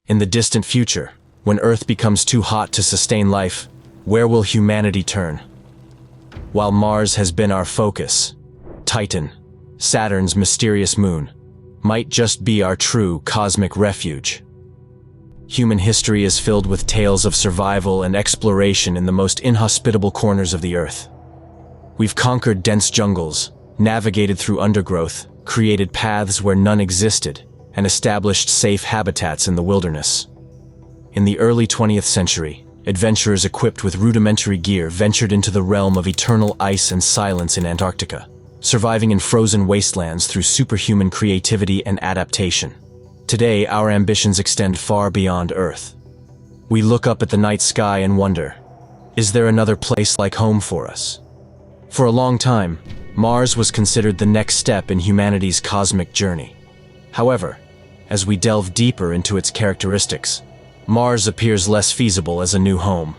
In the distant future, when Earth becomes too hot to sustain life, where will humanity turn? While Mars has been our focus, Titan, Saturn's mysterious moon, might just be our true cosmic refuge. Human history is filled with tales of survival and exploration in the most inhospitable corners of the Earth. We've conquered dense jungles, navigated through undergrowth, created paths where none existed, and established safe habitats in the wilderness. In the early 20th century, adventurers equipped with rudimentary gear ventured into the realm of eternal ice and silence in Antarctica, surviving in frozen wastelands through superhuman creativity and adaptation. Today, our ambitions extend far beyond Earth. We look up at the night sky and wonder, is there another place like home for us? For a long time, Mars was considered the next step in humanity's cosmic journey. However, as we delve deeper into its characteristics, Mars appears less feasible as a new home.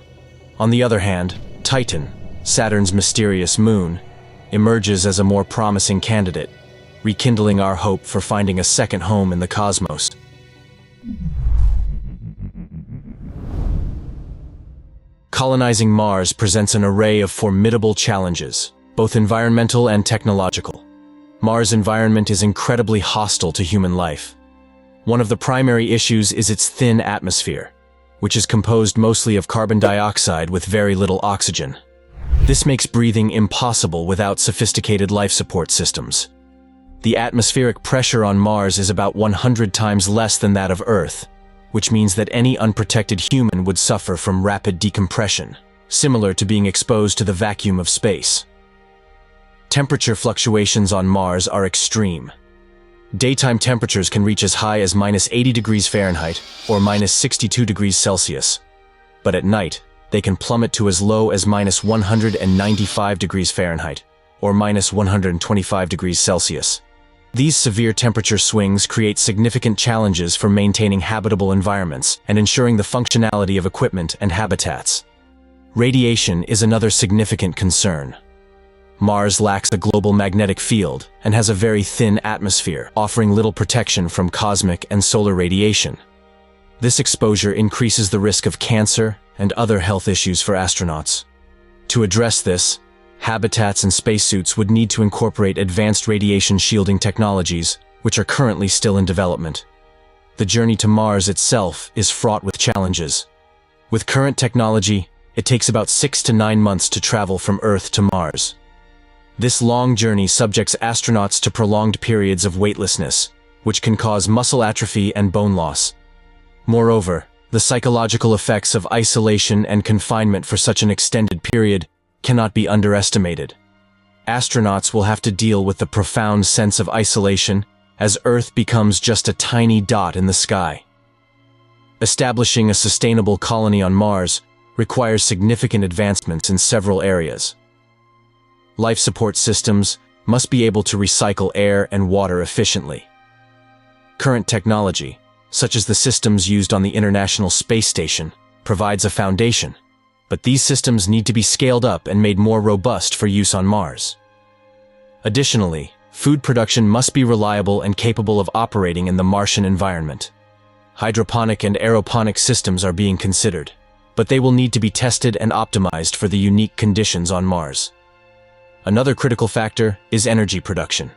On the other hand, Titan, Saturn's mysterious moon, emerges as a more promising candidate, rekindling our hope for finding a second home in the cosmos. Colonizing Mars presents an array of formidable challenges, both environmental and technological. Mars' environment is incredibly hostile to human life. One of the primary issues is its thin atmosphere, which is composed mostly of carbon dioxide with very little oxygen. This makes breathing impossible without sophisticated life support systems. The atmospheric pressure on Mars is about 100 times less than that of Earth, which means that any unprotected human would suffer from rapid decompression, similar to being exposed to the vacuum of space. Temperature fluctuations on Mars are extreme. Daytime temperatures can reach as high as -80 degrees Fahrenheit or -62 degrees Celsius, but at night, they can plummet to as low as -195 degrees Fahrenheit or -125 degrees Celsius. These severe temperature swings create significant challenges for maintaining habitable environments and ensuring the functionality of equipment and habitats. Radiation is another significant concern. Mars lacks a global magnetic field and has a very thin atmosphere, offering little protection from cosmic and solar radiation. This exposure increases the risk of cancer and other health issues for astronauts. To address this, habitats and spacesuits would need to incorporate advanced radiation shielding technologies, which are currently still in development. The journey to Mars itself is fraught with challenges. With current technology, it takes about 6 to 9 months to travel from Earth to Mars. This long journey subjects astronauts to prolonged periods of weightlessness, which can cause muscle atrophy and bone loss. Moreover, the psychological effects of isolation and confinement for such an extended period cannot be underestimated. Astronauts will have to deal with the profound sense of isolation as Earth becomes just a tiny dot in the sky. Establishing a sustainable colony on Mars requires significant advancements in several areas. Life support systems must be able to recycle air and water efficiently. Current technology, such as the systems used on the International Space Station, provides a foundation, but these systems need to be scaled up and made more robust for use on Mars. Additionally, food production must be reliable and capable of operating in the Martian environment. Hydroponic and aeroponic systems are being considered, but they will need to be tested and optimized for the unique conditions on Mars. Another critical factor is energy production.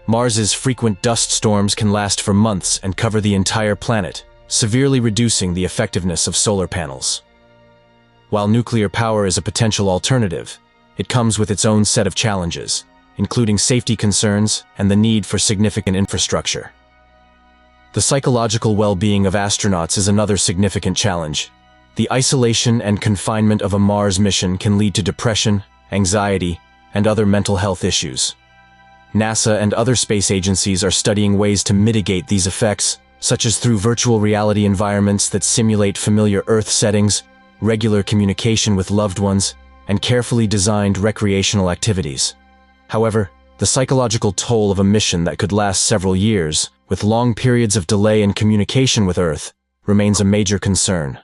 Mars's frequent dust storms can last for months and cover the entire planet, severely reducing the effectiveness of solar panels. While nuclear power is a potential alternative, it comes with its own set of challenges, including safety concerns and the need for significant infrastructure. The psychological well-being of astronauts is another significant challenge. The isolation and confinement of a Mars mission can lead to depression, anxiety, and other mental health issues. NASA and other space agencies are studying ways to mitigate these effects, such as through virtual reality environments that simulate familiar Earth settings, regular communication with loved ones, and carefully designed recreational activities. However, the psychological toll of a mission that could last several years, with long periods of delay in communication with Earth, remains a major concern.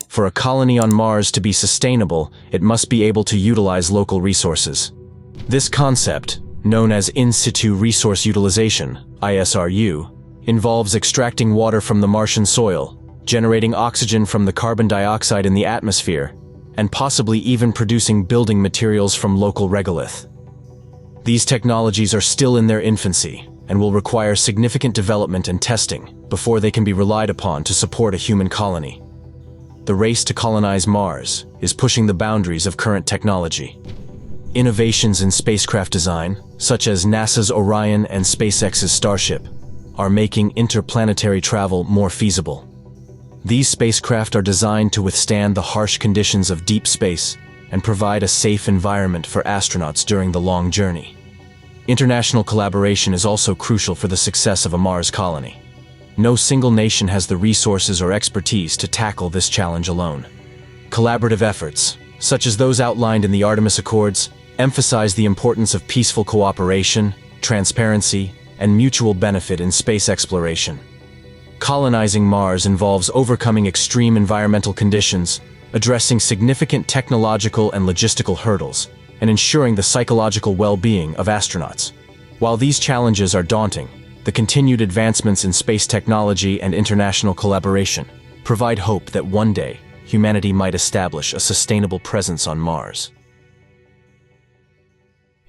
For a colony on Mars to be sustainable, it must be able to utilize local resources. This concept, known as in situ resource utilization, ISRU, involves extracting water from the Martian soil, generating oxygen from the carbon dioxide in the atmosphere, and possibly even producing building materials from local regolith. These technologies are still in their infancy and will require significant development and testing before they can be relied upon to support a human colony. The race to colonize Mars is pushing the boundaries of current technology. Innovations in spacecraft design, such as NASA's Orion and SpaceX's Starship, are making interplanetary travel more feasible. These spacecraft are designed to withstand the harsh conditions of deep space and provide a safe environment for astronauts during the long journey. International collaboration is also crucial for the success of a Mars colony. No single nation has the resources or expertise to tackle this challenge alone. Collaborative efforts, such as those outlined in the Artemis Accords, emphasize the importance of peaceful cooperation, transparency, and mutual benefit in space exploration. Colonizing Mars involves overcoming extreme environmental conditions, addressing significant technological and logistical hurdles, and ensuring the psychological well-being of astronauts. While these challenges are daunting, the continued advancements in space technology and international collaboration provide hope that one day humanity might establish a sustainable presence on Mars.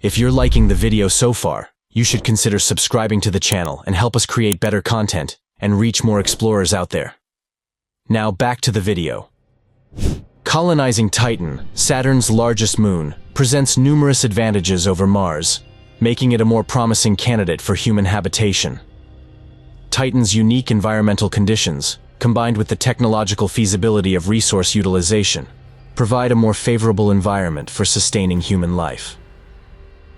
If you're liking the video so far, you should consider subscribing to the channel and help us create better content and reach more explorers out there. Now back to the video. Colonizing Titan, Saturn's largest moon, presents numerous advantages over Mars, making it a more promising candidate for human habitation. Titan's unique environmental conditions, combined with the technological feasibility of resource utilization, provide a more favorable environment for sustaining human life.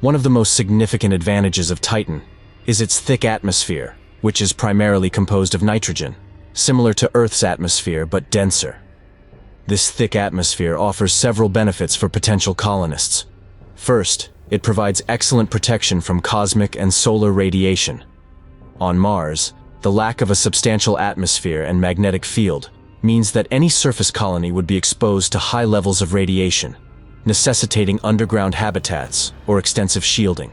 One of the most significant advantages of Titan is its thick atmosphere, which is primarily composed of nitrogen, similar to Earth's atmosphere but denser. This thick atmosphere offers several benefits for potential colonists. First, it provides excellent protection from cosmic and solar radiation. On Mars, the lack of a substantial atmosphere and magnetic field means that any surface colony would be exposed to high levels of radiation, necessitating underground habitats or extensive shielding.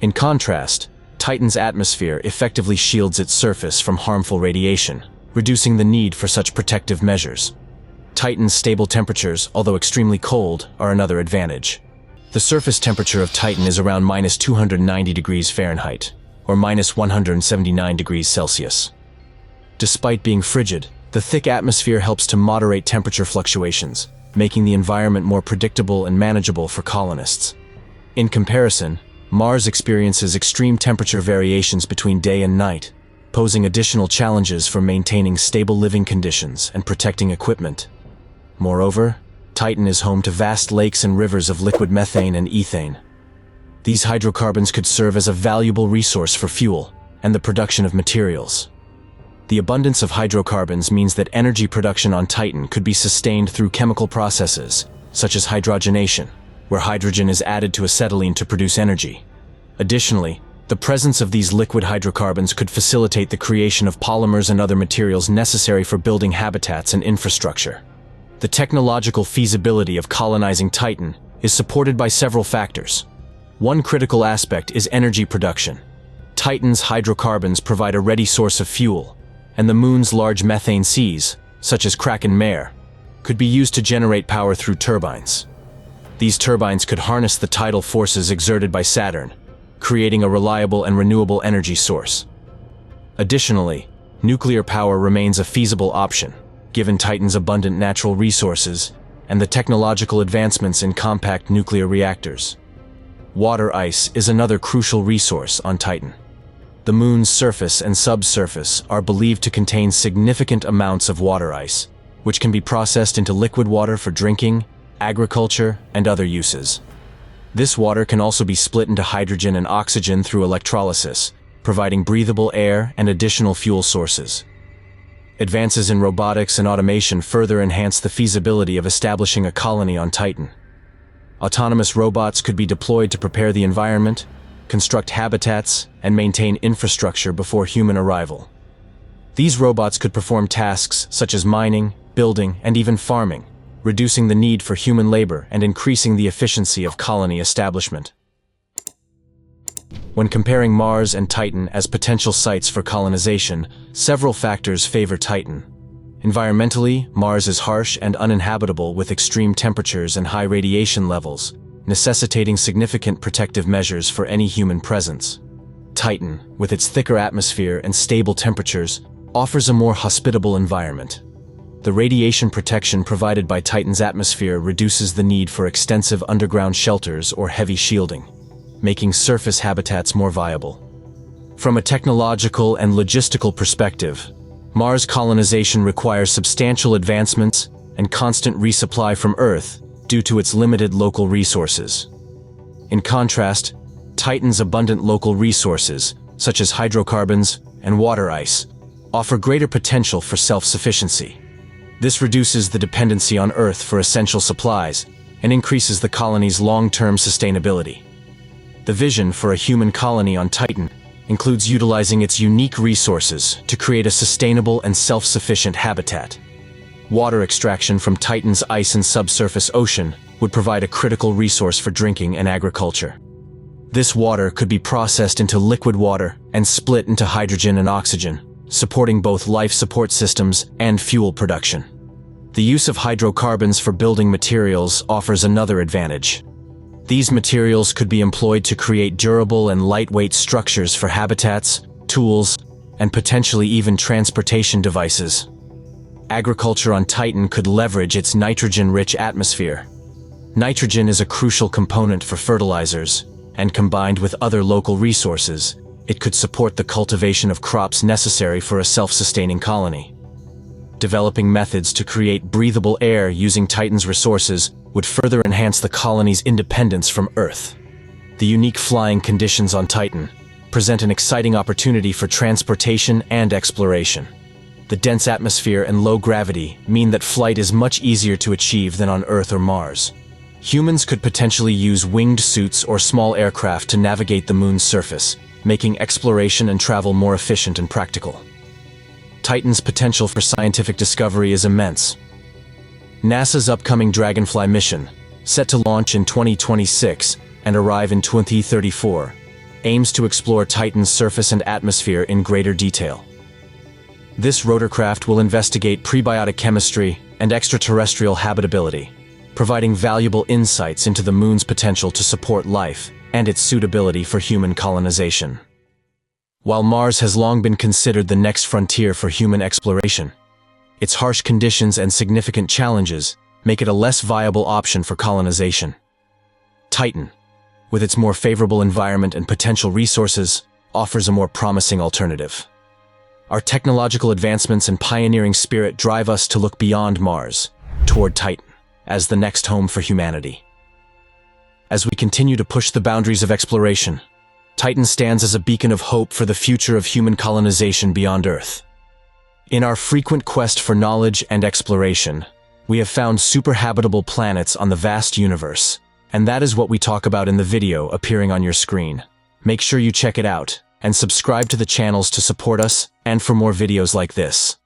In contrast, Titan's atmosphere effectively shields its surface from harmful radiation, reducing the need for such protective measures. Titan's stable temperatures, although extremely cold, are another advantage. The surface temperature of Titan is around -290 degrees Fahrenheit, or -179 degrees Celsius. Despite being frigid, the thick atmosphere helps to moderate temperature fluctuations, making the environment more predictable and manageable for colonists. In comparison, Mars experiences extreme temperature variations between day and night, posing additional challenges for maintaining stable living conditions and protecting equipment. Moreover, Titan is home to vast lakes and rivers of liquid methane and ethane. These hydrocarbons could serve as a valuable resource for fuel and the production of materials. The abundance of hydrocarbons means that energy production on Titan could be sustained through chemical processes, such as hydrogenation, where hydrogen is added to acetylene to produce energy. Additionally, the presence of these liquid hydrocarbons could facilitate the creation of polymers and other materials necessary for building habitats and infrastructure. The technological feasibility of colonizing Titan is supported by several factors. One critical aspect is energy production. Titan's hydrocarbons provide a ready source of fuel, and the moon's large methane seas, such as Kraken Mare, could be used to generate power through turbines. These turbines could harness the tidal forces exerted by Saturn, creating a reliable and renewable energy source. Additionally, nuclear power remains a feasible option, given Titan's abundant natural resources and the technological advancements in compact nuclear reactors. Water ice is another crucial resource on Titan. The moon's surface and subsurface are believed to contain significant amounts of water ice, which can be processed into liquid water for drinking, agriculture, and other uses. This water can also be split into hydrogen and oxygen through electrolysis, providing breathable air and additional fuel sources. Advances in robotics and automation further enhance the feasibility of establishing a colony on Titan. Autonomous robots could be deployed to prepare the environment, construct habitats, and maintain infrastructure before human arrival. These robots could perform tasks such as mining, building, and even farming, reducing the need for human labor and increasing the efficiency of colony establishment. When comparing Mars and Titan as potential sites for colonization, several factors favor Titan. Environmentally, Mars is harsh and uninhabitable with extreme temperatures and high radiation levels, necessitating significant protective measures for any human presence. Titan, with its thicker atmosphere and stable temperatures, offers a more hospitable environment. The radiation protection provided by Titan's atmosphere reduces the need for extensive underground shelters or heavy shielding, making surface habitats more viable. From a technological and logistical perspective, Mars colonization requires substantial advancements and constant resupply from Earth due to its limited local resources. In contrast, Titan's abundant local resources, such as hydrocarbons and water ice, offer greater potential for self-sufficiency. This reduces the dependency on Earth for essential supplies and increases the colony's long-term sustainability. The vision for a human colony on Titan includes utilizing its unique resources to create a sustainable and self-sufficient habitat. Water extraction from Titan's ice and subsurface ocean would provide a critical resource for drinking and agriculture. This water could be processed into liquid water and split into hydrogen and oxygen, supporting both life support systems and fuel production. The use of hydrocarbons for building materials offers another advantage. These materials could be employed to create durable and lightweight structures for habitats, tools, and potentially even transportation devices. Agriculture on Titan could leverage its nitrogen-rich atmosphere. Nitrogen is a crucial component for fertilizers, and combined with other local resources, it could support the cultivation of crops necessary for a self-sustaining colony. Developing methods to create breathable air using Titan's resources would further enhance the colony's independence from Earth. The unique flying conditions on Titan present an exciting opportunity for transportation and exploration. The dense atmosphere and low gravity mean that flight is much easier to achieve than on Earth or Mars. Humans could potentially use winged suits or small aircraft to navigate the Moon's surface, making exploration and travel more efficient and practical. Titan's potential for scientific discovery is immense. NASA's upcoming Dragonfly mission, set to launch in 2026 and arrive in 2034, aims to explore Titan's surface and atmosphere in greater detail. This rotorcraft will investigate prebiotic chemistry and extraterrestrial habitability, providing valuable insights into the Moon's potential to support life and its suitability for human colonization. While Mars has long been considered the next frontier for human exploration, its harsh conditions and significant challenges make it a less viable option for colonization. Titan, with its more favorable environment and potential resources, offers a more promising alternative. Our technological advancements and pioneering spirit drive us to look beyond Mars, toward Titan, as the next home for humanity. As we continue to push the boundaries of exploration, Titan stands as a beacon of hope for the future of human colonization beyond Earth. In our frequent quest for knowledge and exploration, we have found super-habitable planets on the vast universe, and that is what we talk about in the video appearing on your screen. Make sure you check it out, and subscribe to the channels to support us and for more videos like this.